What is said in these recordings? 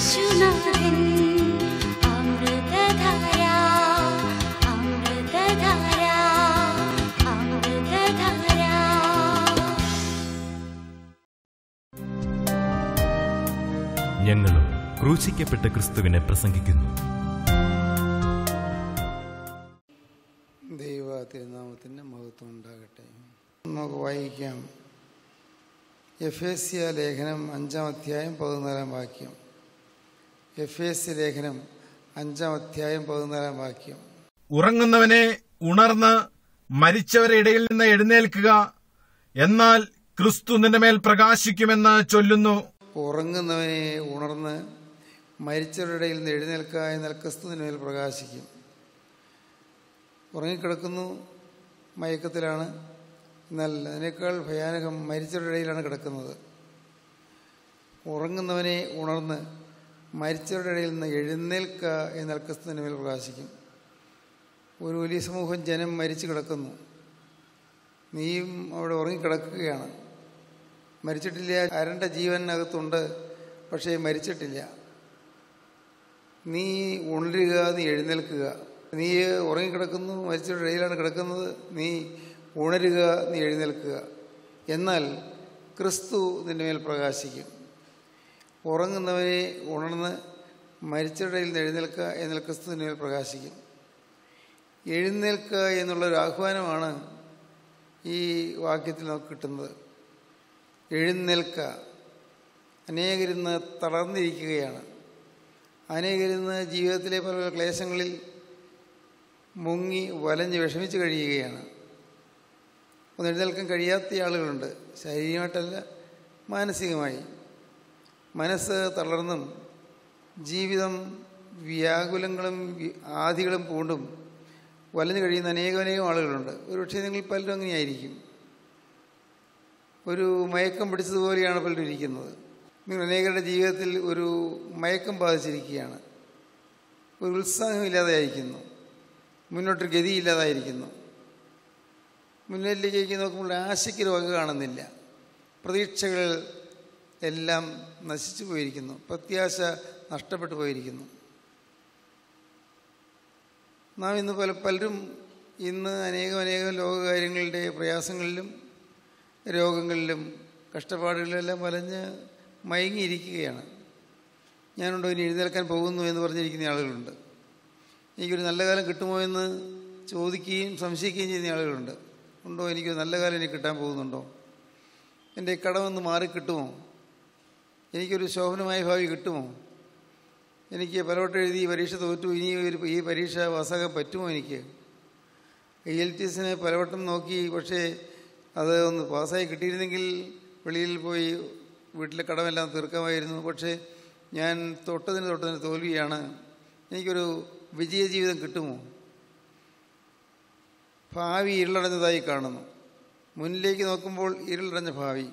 യേശുനാഥൻ അമൃതധാര അമൃതധാര അമൃതധാര. ഞങ്ങളും ക്രൂശിക്കപ്പെട്ട ക്രിസ്തുവിനെ പ്രസംഗിക്കുന്നു. ദൈവ തിരുനാമത്തിന് മഹത്വം ഉണ്ടാകട്ടെ. നമുക്ക് വായിക്കാം. എഫേസ്യ ലേഖനം 5-ാം അധ്യായം 14-ാം വാക്യം. എഫേസ്യ ലേഖനം 5-ാം അധ്യായം 14-ാം വാക്യം. ഉറങ്ങുന്നവനെ ഉണർന്ന് മരിച്ചവരുടെ ഇടയിൽ നിന്ന് എഴുന്നേൽക്കുക, എന്നാൽ ക്രിസ്തു നിന്റെ മേൽ പ്രകാശിക്കുമെന്ന് ചൊല്ലുന്നു. ഉറങ്ങുന്നവനെ ഉണർന്ന് മരിച്ചവരുടെ ഇടയിൽ നിന്ന് എഴുന്നേൽക്കുക, എന്നാൽ ക്രിസ്തു നിന്റെ മേൽ പ്രകാശിക്കും. ഉറങ്ങിക്കിടക്കുന്നു, മയക്കത്തിലാണ്. എന്നാൽ അതിനേക്കാൾ ഭയാനകം മരിച്ചവരുടെ ഇടയിലാണ് കിടക്കുന്നത്. ഉറങ്ങുന്നവനെ ഉണർന്ന് മരിച്ചവരുടെ ഇടയിൽ നിന്ന് എഴുന്നേൽക്കുക, എന്നാൽ ക്രിസ്തുവിൻ്റെ മേൽ പ്രകാശിക്കും. ഒരു വലിയ സമൂഹം ജനം മരിച്ചു കിടക്കുന്നു. നീയും അവിടെ ഉറങ്ങിക്കിടക്കുകയാണ്. മരിച്ചിട്ടില്ല, അരണ്ട ജീവനകത്തുണ്ട്, പക്ഷേ മരിച്ചിട്ടില്ല. നീ ഉണരുക, നീ എഴുന്നേൽക്കുക. നീ ഉറങ്ങിക്കിടക്കുന്നു, മരിച്ചവരുടെ ഇടയിലാണ് കിടക്കുന്നത്. നീ ഉണരുക, നീ എഴുന്നേൽക്കുക, എന്നാൽ ക്രിസ്തു നിന്റെ മേൽ പ്രകാശിക്കും. ഉറങ്ങുന്നവരെ ഉണർന്ന് മരിച്ചവരുടെ ഇടയിൽ നിന്ന് എഴുന്നേൽക്കുക, എന്നാൽ ക്രിസ്തു നിന്റെ മേൽ പ്രകാശിക്കും. എഴുന്നേൽക്കുക എന്നുള്ളൊരു ആഹ്വാനമാണ് ഈ വാക്യത്തിൽ നമുക്ക് കിട്ടുന്നത്. എഴുന്നേൽക്കുക. അനേകരിന്ന് തളർന്നിരിക്കുകയാണ്. അനേകരിന്ന് ജീവിതത്തിലെ പല പല ക്ലേശങ്ങളിൽ മുങ്ങി വലഞ്ഞ് വിഷമിച്ച് കഴിയുകയാണ്. ഒന്ന് എഴുന്നേൽക്കാൻ കഴിയാത്ത ആളുകളുണ്ട്. ശാരീരികമായിട്ടല്ല, മാനസികമായി. മനസ്സ് തളർന്നും ജീവിതം വ്യാകുലങ്ങളും ആദികളും പൂണ്ടും വലഞ്ഞു കഴിയുന്ന അനേകം ആളുകളുണ്ട്. ഒരുപക്ഷെ നിങ്ങൾ പലരും അങ്ങനെയായിരിക്കും. ഒരു മയക്കം പിടിച്ചതുപോലെയാണ് പലരും ഇരിക്കുന്നത്. നിങ്ങൾ അനേകരുടെ ജീവിതത്തിൽ ഒരു മയക്കം ബാധിച്ചിരിക്കുകയാണ്. ഒരു ഉത്സാഹമില്ലാതായിരിക്കുന്നു, മുന്നോട്ടൊരു ഗതിയില്ലാതായിരിക്കുന്നു. മുന്നിലേക്ക് നോക്കുമ്പോൾ ആശയ്ക്ക് വക കാണുന്നില്ല. പ്രതീക്ഷകൾ എല്ലാം നശിച്ചു പോയിരിക്കുന്നു. പ്രത്യാശ നഷ്ടപ്പെട്ടു പോയിരിക്കുന്നു. നാം ഇന്ന് പലരും ഇന്ന് അനേകം ലോകകാര്യങ്ങളുടെ പ്രയാസങ്ങളിലും രോഗങ്ങളിലും കഷ്ടപ്പാടുകളിലും എല്ലാം വലഞ്ഞ് മയങ്ങിയിരിക്കുകയാണ്. ഞാനുണ്ടോ ഇനി എഴുന്നേൽക്കാൻ പോകുന്നു എന്ന് പറഞ്ഞിരിക്കുന്ന ആളുകളുണ്ട്. എനിക്കൊരു നല്ല കാലം കിട്ടുമോ എന്ന് ചോദിക്കുകയും സംശയിക്കുകയും ചെയ്യുന്ന ആളുകളുണ്ട്. ഉണ്ടോ, എനിക്കൊരു നല്ല കാലം എനിക്ക് കിട്ടാൻ പോകുന്നുണ്ടോ? എൻ്റെ കടമൊന്ന് മാറി കിട്ടുമോ? എനിക്കൊരു ശോഭനമായ ഭാവി കിട്ടുമോ? എനിക്ക് പലവട്ടം എഴുതി പരീക്ഷ തോറ്റു, ഇനി ഈ പരീക്ഷ പാസ്സാക്കാൻ പറ്റുമോ? എനിക്ക് IELTS പലവട്ടം നോക്കി, പക്ഷേ അത് ഒന്ന് പാസ്സായി കിട്ടിയിരുന്നെങ്കിൽ വെളിയിൽ പോയി വീട്ടിലെ കടമെല്ലാം തീർക്കാമായിരുന്നു. പക്ഷേ ഞാൻ തൊട്ടതിന് തോൽവിയാണ്. എനിക്കൊരു വിജയജീവിതം കിട്ടുമോ? ഭാവി ഇരുളടഞ്ഞതായി കാണുന്നു. മുന്നിലേക്ക് നോക്കുമ്പോൾ ഇരുളടഞ്ഞ ഭാവി.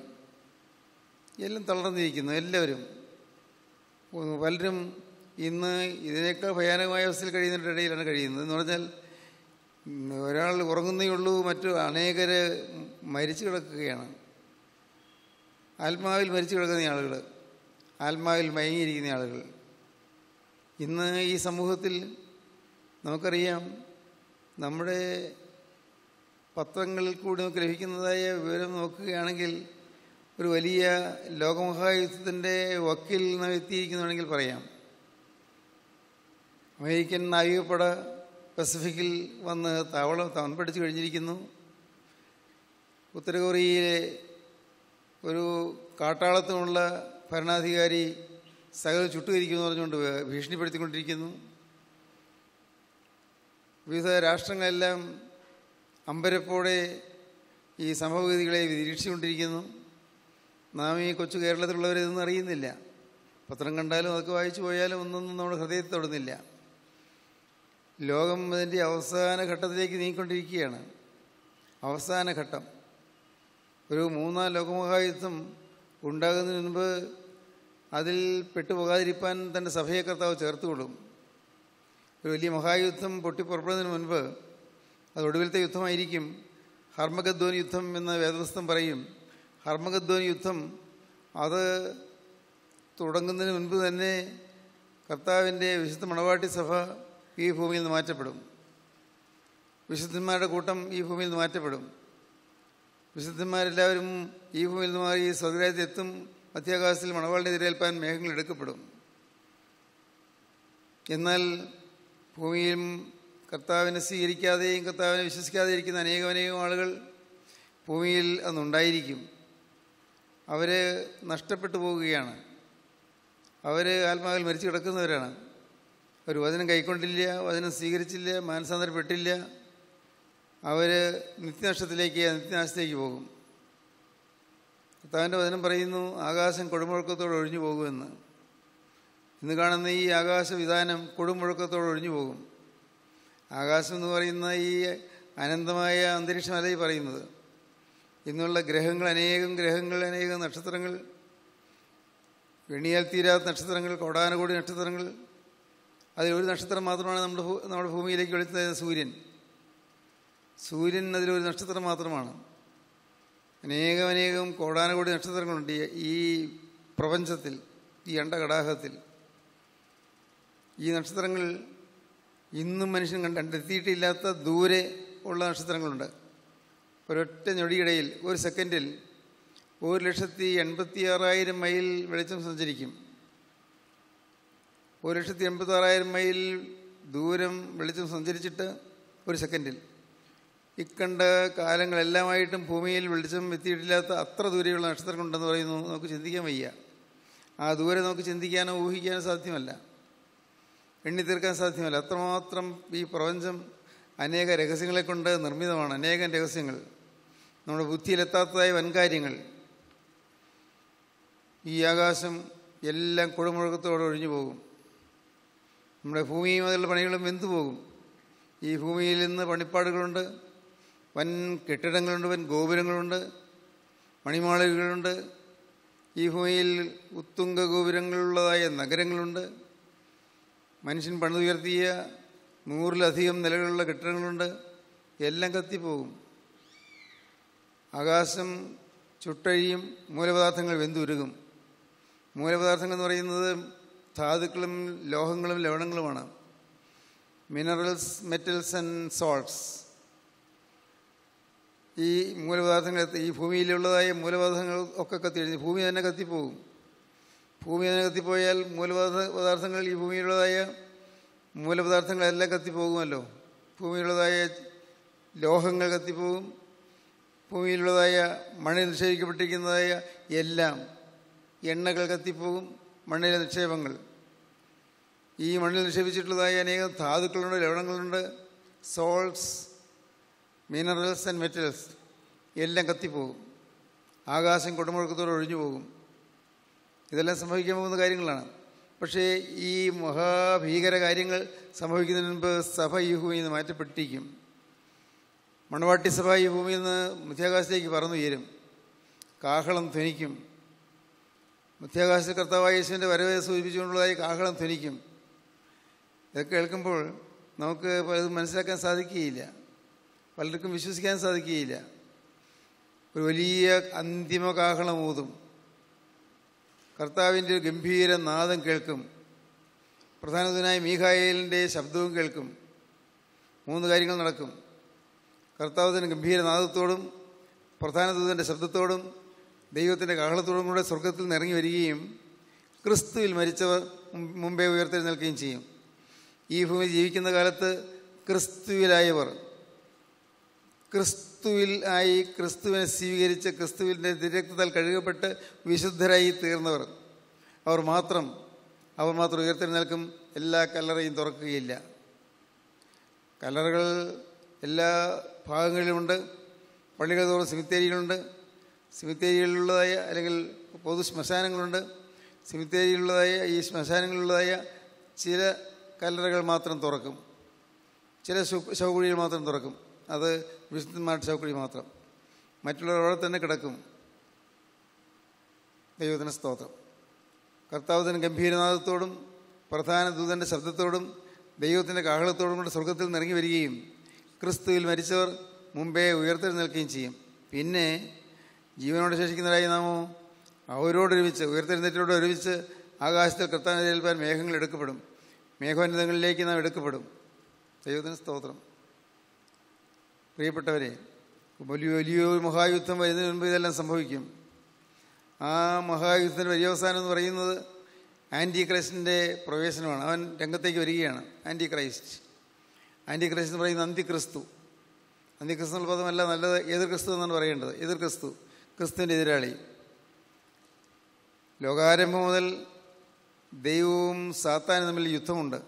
എല്ലാം തളർന്നിരിക്കുന്നു എല്ലാവരും. പലരും ഇന്ന് ഇതിനേക്കാൾ ഭയാനകമായ അവസ്ഥയിൽ കഴിയുന്നവരുടെ ഇടയിലാണ് കഴിയുന്നത്. എന്ന് പറഞ്ഞാൽ ഒരാൾ ഉറങ്ങുന്നേ ഉള്ളൂ, മറ്റു അനേകർ മരിച്ചു കിടക്കുകയാണ്. ആത്മാവിൽ മരിച്ചു കിടക്കുന്ന ആളുകൾ, ആത്മാവിൽ മയങ്ങിയിരിക്കുന്ന ആളുകൾ. ഇന്ന് ഈ സമൂഹത്തിൽ നമുക്കറിയാം, നമ്മുടെ പത്രങ്ങളിൽ കൂടി നമുക്ക് ലഭിക്കുന്നതായ വിവരം നോക്കുകയാണെങ്കിൽ ഒരു വലിയ ലോകമഹായുദ്ധത്തിൻ്റെ വക്കിൽ നാം എത്തിയിരിക്കുന്നുണ്ടെങ്കിൽ പറയാം. അമേരിക്കൻ നാവികപ്പട പസഫിക്കിൽ വന്ന് താവളം പിടിച്ചു കഴിഞ്ഞിരിക്കുന്നു. ഉത്തര കൊറിയയിലെ ഒരു കാട്ടാളത്തിനുള്ള ഭരണാധികാരി സകലം ചുട്ടുകരിക്കുമെന്ന് പറഞ്ഞുകൊണ്ട് ഭീഷണിപ്പെടുത്തിക്കൊണ്ടിരിക്കുന്നു. വിവിധ രാഷ്ട്രങ്ങളെല്ലാം അമ്പരപ്പോടെ ഈ സംഭവഗതികളെ നിരീക്ഷിച്ചുകൊണ്ടിരിക്കുന്നു. നാം ഈ കൊച്ചു കേരളത്തിലുള്ളവരിതൊന്നും അറിയുന്നില്ല. പത്രം കണ്ടാലും അതൊക്കെ വായിച്ചു പോയാലും ഒന്നൊന്നും നമ്മുടെ ഹൃദയത്തിൽ തൊടുന്നില്ല. ലോകം അതിൻ്റെ അവസാന ഘട്ടത്തിലേക്ക് നീങ്ങിക്കൊണ്ടിരിക്കുകയാണ്. അവസാന ഘട്ടം. ഒരു 3-ാം ലോകമഹായുദ്ധം ഉണ്ടാകുന്നതിന് മുൻപ് അതിൽ പെട്ടുപോകാതിരിക്കാൻ തൻ്റെ സഭയെ കർത്താവ് ചേർത്തുകൊള്ളും. ഒരു വലിയ മഹായുദ്ധം പൊട്ടിപ്പുറപ്പെടുന്നതിന് മുൻപ്, അത് ഒടുവിലത്തെ യുദ്ധമായിരിക്കും. ഹർമഗദ്ദോൻ യുദ്ധം എന്ന വേദപുസ്തകം പറയും. ഹർമഗദ്ദോൻ യുദ്ധം അത് തുടങ്ങുന്നതിന് മുൻപ് തന്നെ കർത്താവിൻ്റെ വിശുദ്ധ മണവാട്ടി സഭ ഈ ഭൂമിയിൽ നിന്ന് മാറ്റപ്പെടും. വിശുദ്ധന്മാരുടെ കൂട്ടം ഈ ഭൂമിയിൽ നിന്ന് മാറ്റപ്പെടും. വിശുദ്ധന്മാരെല്ലാവരും ഈ ഭൂമിയിൽ നിന്ന് മാറി സ്വർഗ്ഗരാജ്യത്തെത്തും. മധ്യാകാശത്തിൽ മണവാളിനെ എതിരേൽപ്പാൻ മേഘങ്ങൾ എടുക്കപ്പെടും. എന്നാൽ ഭൂമിയിലും കർത്താവിനെ സ്വീകരിക്കാതെയും കർത്താവിനെ വിശ്വസിക്കാതെ ഇരിക്കുന്ന അനേകം ആളുകൾ ഭൂമിയിൽ അന്നുണ്ടായിരിക്കും. അവർ നഷ്ടപ്പെട്ടു പോവുകയാണ്. അവർ ആത്മാവിൽ മരിച്ചു കിടക്കുന്നവരാണ്. അവർ വചനം കൈക്കൊണ്ടില്ല, വചനം സ്വീകരിച്ചില്ല, മാനസാന്തരപ്പെട്ടില്ല. അവർ നിത്യനാശത്തിലേക്ക് പോകും. കർത്താവിൻ്റെ വചനം പറയുന്നു, ആകാശം കൊടുമുഴക്കത്തോടെ ഒഴിഞ്ഞു പോകുമെന്ന്. ഇന്ന് കാണുന്ന ഈ ആകാശവിധാനം കൊടുമുഴക്കത്തോടെ ഒഴിഞ്ഞു പോകും. ആകാശം എന്ന് പറയുന്ന ഈ അനന്തമായ അന്തരീക്ഷമല്ല ഈ പറയുന്നത്. ഇന്നുള്ള ഗ്രഹങ്ങൾ, അനേകം നക്ഷത്രങ്ങൾ, എണ്ണിയാൽ തീരാത്ത നക്ഷത്രങ്ങൾ, കോടാനുകോടി നക്ഷത്രങ്ങൾ. അതിലൊരു നക്ഷത്രം മാത്രമാണ് നമ്മുടെ ഭൂമിയിലേക്ക് വെളിച്ചത് സൂര്യൻ. സൂര്യൻ അതിലൊരു നക്ഷത്രം മാത്രമാണ്. അനേകം കോടാനുകോടി നക്ഷത്രങ്ങളുണ്ട് ഈ പ്രപഞ്ചത്തിൽ, ഈ അണ്ടകടാഹത്തിൽ. ഈ നക്ഷത്രങ്ങൾ ഇന്നും മനുഷ്യൻ കണ്ടെത്തിയിട്ടില്ലാത്ത ദൂരെ ഉള്ള നക്ഷത്രങ്ങളുണ്ട്. ഒരൊറ്റ ഞൊടിയിടയിൽ, ഒരു സെക്കൻഡിൽ 1,86,000 മൈൽ വെളിച്ചം സഞ്ചരിക്കും. 1,86,000 മൈൽ ദൂരം വെളിച്ചം സഞ്ചരിച്ചിട്ട് ഒരു സെക്കൻഡിൽ ഇക്കണ്ട കാലങ്ങളെല്ലാമായിട്ടും ഭൂമിയിൽ വെളിച്ചം എത്തിയിട്ടില്ലാത്ത അത്ര ദൂരെയുള്ള നക്ഷത്രങ്ങളുണ്ടെന്ന് പറയുന്നു. നമുക്ക് ചിന്തിക്കാൻ വയ്യ. ആ ദൂരെ നമുക്ക് ചിന്തിക്കാനോ ഊഹിക്കാനോ സാധ്യമല്ല, എണ്ണി തീർക്കാൻ സാധ്യമല്ല. അത്രമാത്രം ഈ പ്രപഞ്ചം അനേക രഹസ്യങ്ങളെ കൊണ്ട് നിർമ്മിതമാണ്. അനേകം രഹസ്യങ്ങൾ, നമ്മുടെ ബുദ്ധിയിലെത്താത്തതായ വൻകാര്യങ്ങൾ. ഈ ആകാശം എല്ലാം കൊടുമുഴക്കത്തോടെ ഒഴിഞ്ഞു പോകും. നമ്മുടെ ഭൂമിയും അതിലുള്ള പണികളും വെന്തുപോകും. ഈ ഭൂമിയിൽ നിന്ന് പണിപ്പാടുകളുണ്ട്, വൻ കെട്ടിടങ്ങളുണ്ട്, വൻ ഗോപുരങ്ങളുണ്ട്, മണിമാളികകളുണ്ട്. ഈ ഭൂമിയിൽ ഉത്തുംഗ ഗോപുരങ്ങളുള്ളതായ നഗരങ്ങളുണ്ട്. മനുഷ്യൻ പണിതുയർത്തിയ 100-ലധികം നിലകളുള്ള കെട്ടിടങ്ങളുണ്ട്. എല്ലാം കത്തിപ്പോകും. ആകാശം ചുട്ടഴിയും, മൂലപദാർത്ഥങ്ങൾ വെന്തുരുകും. മൂലപദാർത്ഥങ്ങൾ എന്ന് പറയുന്നത് ധാതുക്കളും ലോഹങ്ങളും ലവണങ്ങളുമാണ്. Minerals, metals and salts. ഈ മൂലപദാർത്ഥങ്ങൾ, ഈ ഭൂമിയിലുള്ളതായ മൂലപദാർത്ഥങ്ങൾ ഒക്കെ കത്തിയഴിഞ്ഞ് ഭൂമി തന്നെ കത്തിപ്പോകും. ഭൂമി തന്നെ കത്തിപ്പോയാൽ പദാർത്ഥങ്ങൾ, ഈ ഭൂമിയിലുള്ളതായ മൂലപദാർത്ഥങ്ങളെല്ലാം കത്തിപ്പോകുമല്ലോ. ഭൂമിയിലുള്ളതായ ലോഹങ്ങൾ കത്തിപ്പോകും. ഭൂമിയിലുള്ളതായ മണ്ണിൽ നിക്ഷേപിക്കപ്പെട്ടിരിക്കുന്നതായ എല്ലാം, എണ്ണകൾ കത്തിപ്പോകും. മണ്ണിലെ നിക്ഷേപങ്ങൾ, ഈ മണ്ണിൽ നിക്ഷേപിച്ചിട്ടുള്ളതായ അനേകം ധാതുക്കളുണ്ട്, ലവണങ്ങളുണ്ട്, സോൾട്ട്സ്, മിനറൽസ് ആൻഡ് മെറ്റൽസ് എല്ലാം കത്തിപ്പോകും. ആകാശം കൊടുമുഴക്കത്തോടെ ഒഴിഞ്ഞു പോകും. ഇതെല്ലാം സംഭവിക്കാൻ പോകുന്ന കാര്യങ്ങളാണ്. പക്ഷേ ഈ മഹാഭീകര കാര്യങ്ങൾ സംഭവിക്കുന്നതിന് മുൻപ് സഭ ഈ ഭൂമിയിൽ നിന്ന് മാറ്റപ്പെട്ടിരിക്കും. മണവാട്ടി സഭ ഈ ഭൂമിയിൽ നിന്ന് മധ്യാകാശത്തേക്ക് പറന്നുയരും. കാഹളം ധ്വനിക്കും. മധ്യാകാശ കർത്താവായ യേശുവിൻ്റെ വരവെ സൂചിപ്പിച്ചുകൊണ്ടുള്ളതായി കാഹളം ധ്വനിക്കും. ഇതൊക്കെ കേൾക്കുമ്പോൾ നമുക്ക് പലതും മനസ്സിലാക്കാൻ സാധിക്കുകയില്ല, പലർക്കും വിശ്വസിക്കാൻ സാധിക്കുകയില്ല. ഒരു വലിയ അന്തിമ കാഹളം ഊതും. കർത്താവിൻ്റെ ഒരു ഗംഭീര നാദം കേൾക്കും. പ്രധാനദൂതനായ മീഖായേലിൻ്റെ ശബ്ദവും കേൾക്കും. 3 കാര്യങ്ങൾ നടക്കും. കർത്താവിൻ്റെ ഗംഭീര നാദത്തോടും പ്രധാന ദൂതൻ്റെ ശബ്ദത്തോടും ദൈവത്തിൻ്റെ കാഹളത്തോടും കൂടെ സ്വർഗത്തിൽ നിന്ന് ഇറങ്ങി വരികയും ക്രിസ്തുവിൽ മരിച്ചവർ മുമ്പേ ഉയർത്തെഴുന്നേൽക്കുകയും ചെയ്യും. ഈ ഭൂമി ജീവിക്കുന്ന കാലത്ത് ക്രിസ്തുവിലായവർ, ക്രിസ്തുവിൽ ആയി ക്രിസ്തുവിനെ സ്വീകരിച്ച് ക്രിസ്തുവിൻ്റെ രക്തത്താൽ കഴുകപ്പെട്ട് വിശുദ്ധരായി തീർന്നവർ, അവർ മാത്രം ഉയർത്തെഴുന്നേൽക്കും. എല്ലാ കല്ലറയും തുറക്കുകയില്ല. കല്ലറകൾ എല്ലാ ഭാഗങ്ങളിലുമുണ്ട്. പള്ളികൾ തോറും സെമിത്തേരികളുണ്ട്. സെമിത്തേരികളിലുള്ളതായ അല്ലെങ്കിൽ പൊതു ശ്മശാനങ്ങളുണ്ട്. സെമിത്തേരിയിലുള്ളതായ ഈ ശ്മശാനങ്ങളിലുള്ളതായ ചില കല്ലറകൾ മാത്രം തുറക്കും. ചില ശവകുഴികൾ മാത്രം തുറക്കും. അത് വിശുദ്ധന്മാരുടെ ശവക്കുഴി മാത്രം. മറ്റുള്ളവർ അവിടെ തന്നെ കിടക്കും. ദൈവത്തിന് സ്തോത്രം. കർത്താവിൻ്റെ ഗംഭീരനാദത്തോടും പ്രധാന ദൂതൻ്റെ ശബ്ദത്തോടും ദൈവത്തിൻ്റെ കാഹളത്തോടും കൂടെ സ്വർഗത്തിൽ നിന്ന് ഇറങ്ങി വരികയും ക്രിസ്തുവിൽ മരിച്ചവർ മുമ്പേ ഉയർത്തെഴുന്നേൽക്കുകയും ചെയ്യും. പിന്നെ ജീവനോട് ശേഷിക്കുന്നവരായി നാമോ അവരോടൊരുമിച്ച്, ഉയർത്തെഴുന്നേറ്റോട് ഒരുമിച്ച് ആകാശത്തിൽ കർത്താവിനെ ഏൽപ്പാൻ മേഘങ്ങൾ എടുക്കപ്പെടും. മേഘോന്നതങ്ങളിലേക്ക് നാം എടുക്കപ്പെടും. ദൈവത്തിന് സ്തോത്രം. പ്രിയപ്പെട്ടവരെ, വലിയൊരു മഹായുദ്ധം വരുന്നതിന് മുൻപ് ഇതെല്ലാം സംഭവിക്കും. ആ മഹായുദ്ധത്തിൻ്റെ പര്യവസാനം എന്ന് പറയുന്നത് ആൻറ്റി ക്രൈസ്റ്റിൻ്റെ പ്രവേശനമാണ്. അവൻ രംഗത്തേക്ക് വരികയാണ്. ആൻറ്റി ക്രൈസ്റ്റ് എന്ന് പറയുന്നത് അന്തിക്രിസ്തു. അന്തിക്രിസ്തു എന്നുള്ള പദമല്ല നല്ലത്, എതിർ ക്രിസ്തു എന്നാണ് പറയേണ്ടത്. എതിർ ക്രിസ്തു, ക്രിസ്തുവിൻ്റെ എതിരാളി. ലോകാരംഭം മുതൽ ദൈവവും സാത്താനും തമ്മിൽ യുദ്ധമുണ്ട്.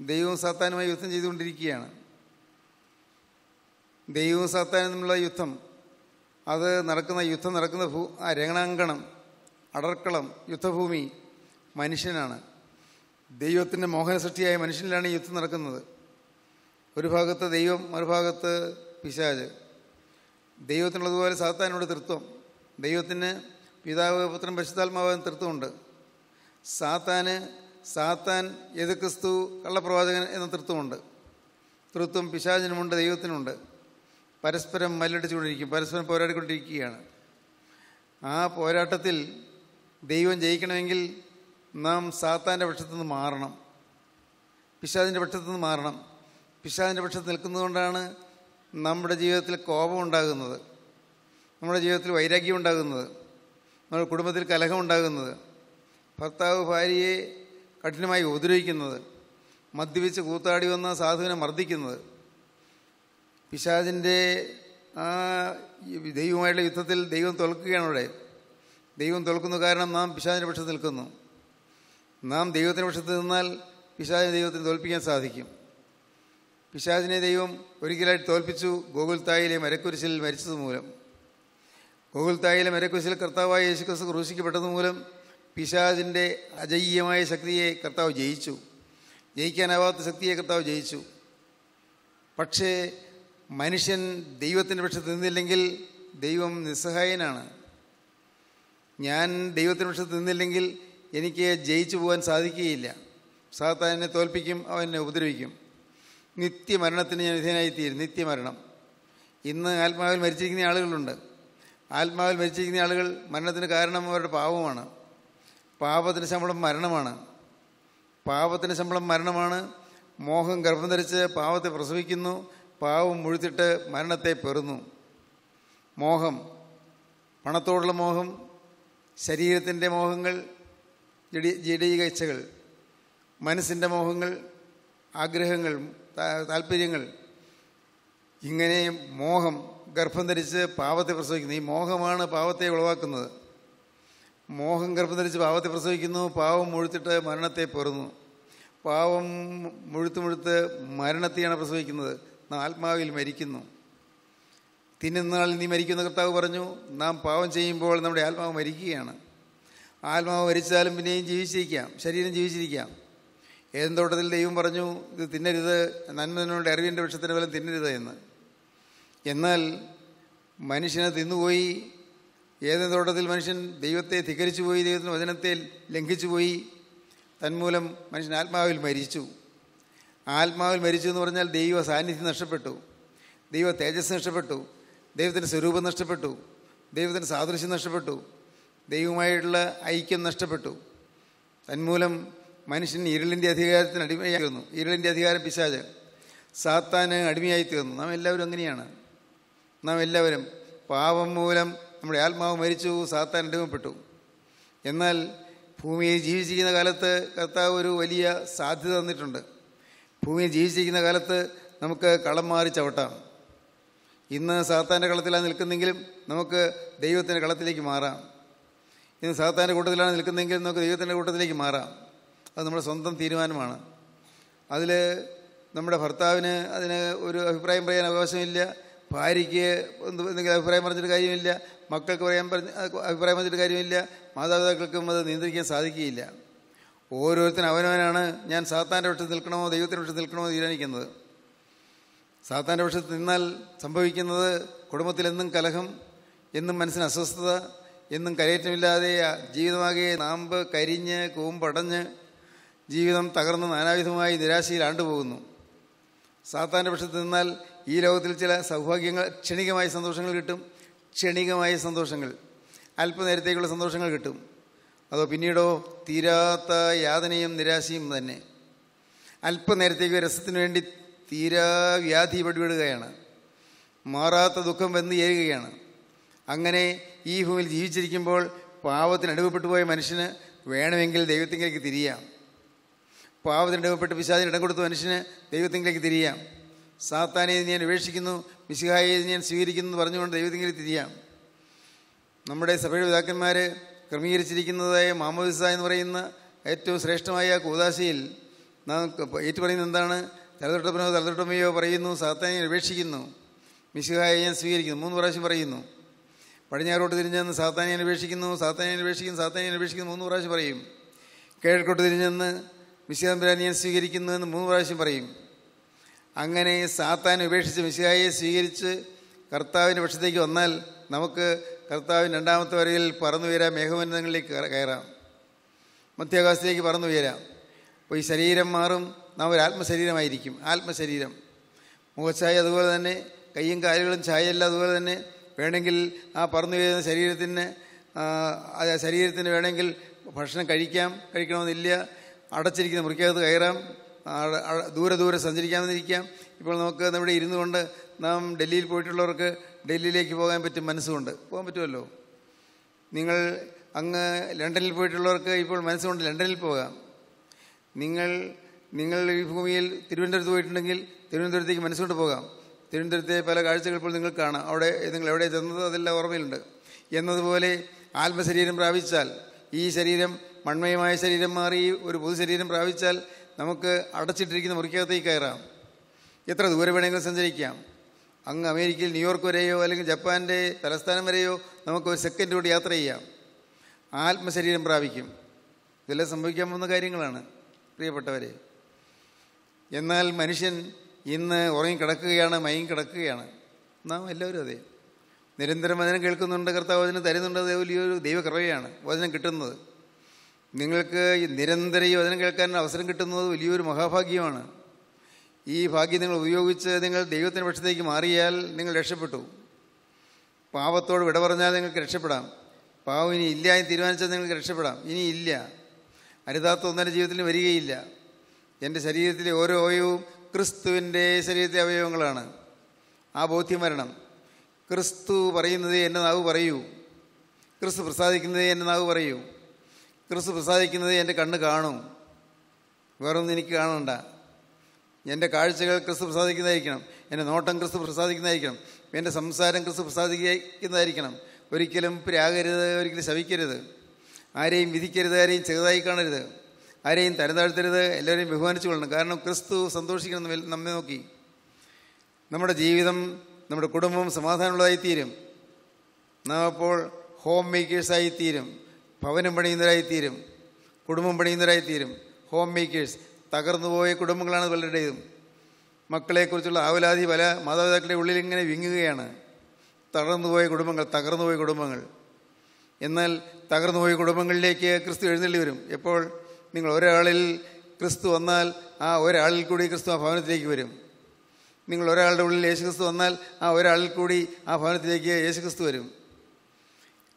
ദൈവവും സാത്താനുമായി യുദ്ധം ചെയ്തുകൊണ്ടിരിക്കുകയാണ്. ദൈവവും സാത്താനും തമ്മിലുള്ള യുദ്ധം, അത് നടക്കുന്ന ആ രണാങ്കണം, അടർക്കളം, യുദ്ധഭൂമി മനുഷ്യനാണ്. ദൈവത്തിൻ്റെ മോഹന സൃഷ്ടിയായ മനുഷ്യനിലാണ് ഈ യുദ്ധം നടക്കുന്നത്. ഒരു ഭാഗത്ത് ദൈവം, മറുഭാഗത്ത് പിശാച്. ദൈവത്തിനുള്ളതുപോലെ സാത്താനോട് തൃത്വം. ദൈവത്തിന് പിതാവ്, പുത്രൻ, പരിശുദ്ധാത്മാവ് തൃത്വമുണ്ട്. സാത്താൻ എതിർ ക്രിസ്തു, കള്ളപ്രവാചകൻ എന്ന തൃത്വമുണ്ട്. തൃത്വം പിശാചിനുമുണ്ട്, ദൈവത്തിനുമുണ്ട്. പരസ്പരം മല്ലടിച്ചുകൊണ്ടിരിക്കും, പരസ്പരം പോരാടിക്കൊണ്ടിരിക്കുകയാണ്. ആ പോരാട്ടത്തിൽ ദൈവം ജയിക്കണമെങ്കിൽ നാം സാത്താൻ്റെ പക്ഷത്തുനിന്ന് മാറണം, പിശാചിൻ്റെ പക്ഷത്തുനിന്ന് മാറണം. പിശാചിൻ്റെ പക്ഷത്ത് നിൽക്കുന്നതുകൊണ്ടാണ് നമ്മുടെ ജീവിതത്തിൽ കോപം ഉണ്ടാകുന്നത്, നമ്മുടെ ജീവിതത്തിൽ വൈരാഗ്യം ഉണ്ടാകുന്നത്, നമ്മുടെ കുടുംബത്തിൽ കലഹം ഉണ്ടാകുന്നത്, ഭർത്താവ് ഭാര്യയെ കഠിനമായി ഉപദ്രവിക്കുന്നത്, മദ്യപിച്ച് കൂത്താടി വന്ന സാധുവിനെ മർദ്ദിക്കുന്നത്. പിശാചിൻ്റെ ആ ദൈവമായുള്ള യുദ്ധത്തിൽ ദൈവം തോൽക്കുകയാണ്. ഇവിടെ ദൈവം തോൽക്കുന്നു, കാരണം നാം പിശാചിൻ്റെ പക്ഷത്ത് നിൽക്കുന്നു. നാം ദൈവത്തിൻ്റെ പക്ഷത്ത് നിന്നാൽ പിശാചിനെ ദൈവത്തിന് തോൽപ്പിക്കാൻ സാധിക്കും. പിശാചിനെ ദൈവം ഒരിക്കലായിട്ട് തോൽപ്പിച്ചു ഗോകുൽത്തായിലെ മരക്കുരിശിൽ മരിച്ചത് മൂലം. ഗോകുൽത്തായിലെ മരക്കുരിശിൽ കർത്താവായ യേശുക്രിസ്തു ക്രൂശിക്കപ്പെട്ടത് മൂലം പിശാചിൻ്റെ അജയ്യമായ ശക്തിയെ കർത്താവ് ജയിച്ചു. ജയിക്കാനാവാത്ത ശക്തിയെ കർത്താവ് ജയിച്ചു. പക്ഷേ മനുഷ്യൻ ദൈവത്തിൻ്റെ പക്ഷത്ത് നിന്നില്ലെങ്കിൽ ദൈവം നിസ്സഹായനാണ്. ഞാൻ ദൈവത്തിൻ്റെ പക്ഷത്ത് നിന്നില്ലെങ്കിൽ എനിക്ക് ജയിച്ചു പോകാൻ സാധിക്കുകയില്ല. സാത്താനെ തോൽപ്പിക്കും, അവനെ ഉപദ്രവിക്കും. നിത്യമരണത്തിന് ഞാൻ വിധേയനായിത്തീരും. നിത്യമരണം. ഇന്ന് ആത്മാവിൽ മരിച്ചിരിക്കുന്ന ആളുകളുണ്ട്. ആത്മാവിൽ മരിച്ചിരിക്കുന്ന ആളുകൾ മരണത്തിന് കാരണം അവരുടെ പാപമാണ്. പാപത്തിൻ്റെ ശമ്പളം മരണമാണ്. പാപത്തിൻ്റെ ശമ്പളം മരണമാണ്. മോഹം ഗർഭം ധരിച്ച് പാപത്തെ പ്രസവിക്കുന്നു. പാവം മുഴുത്തിട്ട് മരണത്തെ പെറുന്നു. മോഹം, പണത്തോടുള്ള മോഹം, ശരീരത്തിൻ്റെ മോഹങ്ങൾ, ജഡീക ഇച്ഛകൾ, മനസ്സിൻ്റെ മോഹങ്ങൾ, ആഗ്രഹങ്ങൾ, താല്പര്യങ്ങൾ, ഇങ്ങനെ മോഹം ഗർഭം ധരിച്ച് പാപത്തെ പ്രസവിക്കുന്നു. ഈ മോഹമാണ് പാപത്തെ ഉളവാക്കുന്നത്. മോഹം ഗർഭം ധരിച്ച് പാപത്തെ പ്രസവിക്കുന്നു. പാവം മുഴുത്തിട്ട് മരണത്തെ പെറുന്നു. പാവം മുഴുത്ത് മരണത്തെയാണ് പ്രസവിക്കുന്നത്. നാം ആത്മാവിൽ മരിക്കുന്നു. തിന്നുന്നാൾ നീ മരിക്കുന്ന കർത്താവ് പറഞ്ഞു. നാം പാവം ചെയ്യുമ്പോൾ നമ്മുടെ ആത്മാവ് മരിക്കുകയാണ്. ആത്മാവ് മരിച്ചാലും പിന്നെയും ജീവിച്ചിരിക്കാം, ശരീരം ജീവിച്ചിരിക്കാം. ഏതും തോട്ടത്തിൽ ദൈവം പറഞ്ഞു, ഇത് തിന്നരുത്, നന്മനോട് അറിവിൻ്റെ വൃക്ഷത്തിൻ്റെ ഫലം തിന്നരുത് എന്ന്. എന്നാൽ മനുഷ്യനെ തിന്നുപോയി. ഏതും തോട്ടത്തിൽ മനുഷ്യൻ ദൈവത്തെ ധിക്കരിച്ചു പോയി, ദൈവത്തിൻ്റെ വചനത്തെ ലംഘിച്ചു പോയി. തന്മൂലം മനുഷ്യൻ ആത്മാവിൽ മരിച്ചു. ആത്മാവിൽ മരിച്ചു എന്ന് പറഞ്ഞാൽ ദൈവ സാന്നിധ്യം നഷ്ടപ്പെട്ടു, ദൈവ തേജസ് നഷ്ടപ്പെട്ടു, ദൈവത്തിൻ്റെ സ്വരൂപം നഷ്ടപ്പെട്ടു, ദൈവത്തിൻ്റെ സാദൃശ്യം നഷ്ടപ്പെട്ടു, ദൈവമായിട്ടുള്ള ഐക്യം നഷ്ടപ്പെട്ടു. തന്മൂലം മനുഷ്യൻ ഇരുളിൻ്റെ അധികാരത്തിന് അടിമയായി തീർന്നു. ഇരുളിൻ്റെ അധികാരം പിശാച്, സാത്താന് അടിമയായി തീർന്നു. നാം എല്ലാവരും അങ്ങനെയാണ്. നാം എല്ലാവരും പാപം മൂലം നമ്മുടെ ആത്മാവ് മരിച്ചു, സാത്താൻ അടിമപ്പെട്ടു. എന്നാൽ ഭൂമിയിൽ ജീവിച്ചിരിക്കുന്ന കാലത്ത് കർത്താവ് ഒരു വലിയ സാധ്യത തന്നിട്ടുണ്ട്. ഭൂമിയിൽ ജീവിച്ചിരിക്കുന്ന കാലത്ത് നമുക്ക് കളം മാറി ചവിട്ടാം. ഇന്ന് സാത്താൻ്റെ കളത്തിലാണ് നിൽക്കുന്നെങ്കിലും നമുക്ക് ദൈവത്തിൻ്റെ കളത്തിലേക്ക് മാറാം. ഇന്ന് സാത്താൻ്റെ കൂട്ടത്തിലാണ് നിൽക്കുന്നതെങ്കിലും നമുക്ക് ദൈവത്തിൻ്റെ കൂട്ടത്തിലേക്ക് മാറാം. അത് നമ്മുടെ സ്വന്തം തീരുമാനമാണ്. അതിൽ നമ്മുടെ ഭർത്താവിന് അതിന് ഒരു അഭിപ്രായം പറയാൻ അവകാശമില്ല. ഭാര്യയ്ക്ക് എന്തെങ്കിലും അഭിപ്രായം പറഞ്ഞിട്ട് കാര്യമില്ല. മക്കൾക്ക് അഭിപ്രായം പറഞ്ഞിട്ട് കാര്യമില്ല. മാതാപിതാക്കൾക്കും അത് നിയന്ത്രിക്കാൻ സാധിക്കുകയില്ല. ഓരോരുത്തരും അവനവനാണ് ഞാൻ സാത്താൻ്റെ പക്ഷത്ത് നിൽക്കണമോ ദൈവത്തിൻ്റെ പക്ഷത്ത് നിൽക്കണമോ തീരുമാനിക്കുന്നത്. സാത്താൻ്റെ പക്ഷത്ത് നിന്നാൽ സംഭവിക്കുന്നത് കുടുംബത്തിലെന്നും കലഹം, എന്നും മനസ്സിന് അസ്വസ്ഥത, എന്നും കരയേറ്റമില്ലാതെ ജീവിതമാകെ നാമ്പ് കരിഞ്ഞ് കൂമ്പടഞ്ഞ് ജീവിതം തകർന്ന് നാനാവിധമായി നിരാശയിൽ ആണ്ടുപോകുന്നു. സാത്താൻ്റെ പക്ഷത്ത് നിന്നാൽ ഈ ലോകത്തിൽ ചില സൗഭാഗ്യങ്ങൾ, ക്ഷണികമായ സന്തോഷങ്ങൾ കിട്ടും. ക്ഷണികമായ സന്തോഷങ്ങൾ, അല്പനേരത്തേക്കുള്ള സന്തോഷങ്ങൾ കിട്ടും. അതോ പിന്നീടോ തീരാത്ത യാതനയും നിരാശയും തന്നെ. അല്പനേരത്തേക്ക് രസത്തിന് വേണ്ടി തീരാ വ്യാധി പടിവിടുകയാണ്, മാറാത്ത ദുഃഖം വന്ന് ചേരുകയാണ്. അങ്ങനെ ഈ ഭൂമിയിൽ ജീവിച്ചിരിക്കുമ്പോൾ പാവത്തിന് അടിമപ്പെട്ടു പോയ മനുഷ്യന് വേണമെങ്കിൽ ദൈവത്തിലേക്ക് തിരിയാം. പാവത്തിന് അടിമപ്പെട്ട് പിശാചിന് ഇടം കൊടുത്ത മനുഷ്യന് ദൈവത്തിലേക്ക് തിരിയാം. സാത്താനെ ഞാൻ ഉപേക്ഷിക്കുന്നു, മിശിഹായെ ഞാൻ സ്വീകരിക്കുന്നു എന്ന് പറഞ്ഞുകൊണ്ട് ദൈവത്തിലേക്ക് തിരിയാം. നമ്മുടെ സഭയുടെ പിതാക്കന്മാർ ക്രമീകരിച്ചിരിക്കുന്നതായ മാമോദിസ എന്ന് പറയുന്ന ഏറ്റവും ശ്രേഷ്ഠമായ കൂദാശയിൽ നാം ഏറ്റുപറയുന്നത് എന്താണ്? തലതൊട്ടപ്പനോ തലതൊട്ടമ്മയോ പറയുന്നു, സാത്താനെ ഞാൻ ഉപേക്ഷിക്കുന്നു, മിശിഹായെ ഞാൻ സ്വീകരിക്കുന്നു. 3 പ്രാവശ്യം പറയുന്നു. പടിഞ്ഞാറോട്ട് തിരിഞ്ഞെന്ന് സാത്താനെ ഞാൻ ഉപേക്ഷിക്കുന്നു, സാത്താനെ ഞാൻ ഉപേക്ഷിക്കുന്നു, സാത്താനെ ഞാൻ ഉപേക്ഷിക്കുന്നു 3 പ്രാവശ്യം പറയും. കിഴക്കോട്ട് തിരിഞ്ഞെന്ന് മിശിഹായെ ഞാൻ സ്വീകരിക്കുന്നു എന്ന് 3 പ്രാവശ്യം പറയും. അങ്ങനെ സാത്താനെ ഉപേക്ഷിച്ച് മിശിഹായെ സ്വീകരിച്ച് കർത്താവിൻ്റെ പക്ഷത്തേക്ക് വന്നാൽ നമുക്ക് കർത്താവിൻ്റെ 2ാമത്തെ വരയിൽ പറന്നു ഉയരാം, മേഘമണ്ഡലങ്ങളിലേക്ക് കയറാം, മധ്യാകാശത്തേക്ക് പറന്നു ഉയരാം. അപ്പോൾ ഈ ശരീരം മാറും, നാം ഒരു ആത്മശരീരമായിരിക്കും. ആത്മശരീരം, മുഖഛായ അതുപോലെ തന്നെ, കയ്യും കാലുകളും ഛായയല്ല അതുപോലെ തന്നെ. വേണമെങ്കിൽ ആ പറന്നു ഉയരുന്ന ശരീരത്തിന് വേണമെങ്കിൽ ഭക്ഷണം കഴിക്കണമെന്നില്ല. അടച്ചിരിക്കുന്ന മുറിക്കകത്ത് കയറാം, ദൂരെ സഞ്ചരിക്കാമെന്നിരിക്കാം. ഇപ്പോൾ നമുക്ക് നമ്മുടെ ഇരുന്നു കൊണ്ട് നാം ഡൽഹിയിൽ പോയിട്ടുള്ളവർക്ക് ഡൽഹിയിലേക്ക് പോകാൻ പറ്റും, മനസ്സുകൊണ്ട് പോകാൻ പറ്റുമല്ലോ. നിങ്ങൾ അങ്ങ് ലണ്ടനിൽ പോയിട്ടുള്ളവർക്ക് ഇപ്പോൾ മനസ്സുകൊണ്ട് ലണ്ടനിൽ പോകാം. നിങ്ങൾ ഈ ഭൂമിയിൽ തിരുവനന്തപുരത്ത് പോയിട്ടുണ്ടെങ്കിൽ തിരുവനന്തപുരത്തേക്ക് മനസ്സുകൊണ്ട് പോകാം. തിരുവനന്തപുരത്തെ പല കാഴ്ചകൾ ഇപ്പോൾ നിങ്ങൾക്ക് കാണാം. അവിടെ നിങ്ങൾ എവിടെ ചെന്നത് അതെല്ലാം ഓർമ്മയിലുണ്ട്. എന്നതുപോലെ ആത്മശരീരം പ്രാപിച്ചാൽ, ഈ ശരീരം മൺമയമായ ശരീരം മാറി ഒരു പൊതുശരീരം പ്രാപിച്ചാൽ നമുക്ക് അടച്ചിട്ടിരിക്കുന്ന മുറിക്കകത്തേക്ക് കയറാം. എത്ര ദൂരെ വേണമെങ്കിലും സഞ്ചരിക്കാം. അങ്ങ് അമേരിക്കയിൽ ന്യൂയോർക്ക് വരെയോ അല്ലെങ്കിൽ ജപ്പാൻ്റെ തലസ്ഥാനം വരെയോ നമുക്ക് ഒരു സെക്കൻഡ് കൂടി യാത്ര ചെയ്യാം. ആത്മശരീരം പ്രാപിക്കും. ഇതെല്ലാം സംഭവിക്കാൻ പോകുന്ന കാര്യങ്ങളാണ് പ്രിയപ്പെട്ടവരെ. എന്നാൽ മനുഷ്യൻ ഇന്ന് ഉറങ്ങിക്കിടക്കുകയാണ്, മയങ്ങിക്കിടക്കുകയാണ്. നാം എല്ലാവരും അതെ. നിരന്തരം വചനം കേൾക്കുന്നുണ്ട്, കർത്താവ് വചനം തരുന്നുണ്ട്. അത് വലിയൊരു ദൈവകൃപയാണ് വചനം കിട്ടുന്നത്. നിങ്ങൾക്ക് നിരന്തരം ഈ വചനം കേൾക്കാൻ അവസരം കിട്ടുന്നത് വലിയൊരു മഹാഭാഗ്യമാണ്. ഈ ഭാഗ്യം നിങ്ങൾ ഉപയോഗിച്ച് നിങ്ങൾ ദൈവത്തിൻ്റെ പക്ഷത്തേക്ക് മാറിയാൽ നിങ്ങൾ രക്ഷപ്പെട്ടു. പാപത്തോട് വിട പറഞ്ഞാൽ നിങ്ങൾക്ക് രക്ഷപ്പെടാം. പാവം ഇനി ഇല്ല എന്ന് തീരുമാനിച്ചാൽ നിങ്ങൾക്ക് രക്ഷപ്പെടാം. ഇനി ഇല്ല, അരുതാത്ത ഒന്നിൻ്റെ ജീവിതത്തിൽ വരികയില്ല. എൻ്റെ ശരീരത്തിലെ ഓരോ അവയവവും ക്രിസ്തുവിൻ്റെ ശരീരത്തിലെ അവയവങ്ങളാണ്. ആ ബോധ്യം വരണം. ക്രിസ്തു പറയുന്നത് എൻ്റെ നാവ് പറയൂ, ക്രിസ്തു പ്രസാദിക്കുന്നത് എൻ്റെ നാവ് പറയൂ, ക്രിസ്തു പ്രസാദിക്കുന്നത് എൻ്റെ കണ്ണ് കാണും, വേറൊന്നും എനിക്ക് കാണണ്ട. എൻ്റെ കാഴ്ചകൾ ക്രിസ്തു പ്രസാദിക്കുന്നതായിരിക്കണം, എൻ്റെ നോട്ടം ക്രിസ്തു പ്രസാദിക്കുന്നതായിരിക്കണം, എൻ്റെ സംസാരം ക്രിസ്തു പ്രസാദിക്കുന്നതായിരിക്കണം. ഒരിക്കലും പ്രാകരുത്, ഒരിക്കലും ശവിക്കരുത്, ആരെയും വിധിക്കരുത്, ആരെയും ചെറുതായി കാണരുത്, ആരെയും തരംതാഴ്ത്തരുത്, എല്ലാവരെയും ബഹുമാനിച്ചു കൊള്ളണം. കാരണം ക്രിസ്തു സന്തോഷിക്കണം നമ്മെ നോക്കി. നമ്മുടെ ജീവിതം, നമ്മുടെ കുടുംബം സമാധാനമുള്ളതായിത്തീരും. നാം അപ്പോൾ ഹോം മേക്കേഴ്സായിത്തീരും, ഭവനം പണിയുന്നവരായിത്തീരും, കുടുംബം പണിയുന്നവരായിത്തീരും. Home makers. തകർന്നുപോയ കുടുംബങ്ങളാണ് പലരുടേതും. മക്കളെക്കുറിച്ചുള്ള ആവലാതി പല മാതാപിതാക്കളുടെ ഉള്ളിൽ ഇങ്ങനെ വിങ്ങുകയാണ്. തകർന്നുപോയ കുടുംബങ്ങൾ. എന്നാൽ തകർന്നുപോയ കുടുംബങ്ങളിലേക്ക് ക്രിസ്തു എഴുന്നള്ളി വരും. എപ്പോൾ നിങ്ങൾ ഒരാളിൽ ക്രിസ്തു വന്നാൽ ആ ഒരാളിൽ കൂടി ക്രിസ്തു ആ ഭവനത്തിലേക്ക് വരും. നിങ്ങൾ ഒരാളുടെ ഉള്ളിൽ യേശുക്രിസ്തു വന്നാൽ ആ ഒരാളിൽ കൂടി ആ ഭവനത്തിലേക്ക് യേശുക്രിസ്തു വരും.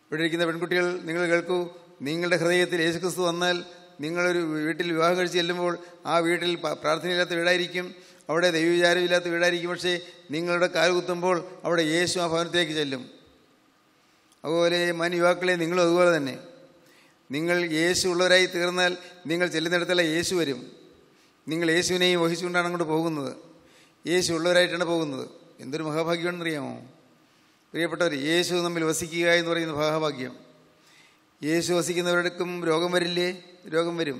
ഇവിടെ ഇരിക്കുന്ന പെൺകുട്ടികൾ, നിങ്ങൾ കേൾക്കൂ. നിങ്ങളുടെ ഹൃദയത്തിൽ യേശുക്രിസ്തു വന്നാൽ നിങ്ങളൊരു വീട്ടിൽ വിവാഹം കഴിച്ച് ചെല്ലുമ്പോൾ ആ വീട്ടിൽ പ്രാർത്ഥനയില്ലാത്ത വീടായിരിക്കും, അവിടെ ദൈവവിചാരമില്ലാത്ത വീടായിരിക്കും. പക്ഷേ നിങ്ങളുടെ കാൽ കുത്തുമ്പോൾ അവിടെ യേശു ആ ഭവനത്തിലേക്ക് ചെല്ലും. അതുപോലെ യുവാക്കളെ, നിങ്ങളും അതുപോലെ തന്നെ. നിങ്ങൾ യേശു ഉള്ളവരായി തീർന്നാൽ നിങ്ങൾ ചെല്ലുന്നിടത്തല്ല യേശു വരും. നിങ്ങൾ യേശുവിനെയും വഹിച്ചുകൊണ്ടാണ് അങ്ങോട്ട് പോകുന്നത്. യേശു ഉള്ളവരായിട്ടാണ് പോകുന്നത്. എന്തൊരു മഹാഭാഗ്യമാണെന്നറിയാമോ പ്രിയപ്പെട്ടവർ? യേശു നമ്മിൽ വസിക്കുക എന്ന് പറയുന്ന മഹാഭാഗ്യം. യേശു വസിക്കുന്നവർക്കും രോഗം വരില്ലേ? രോഗം വരും.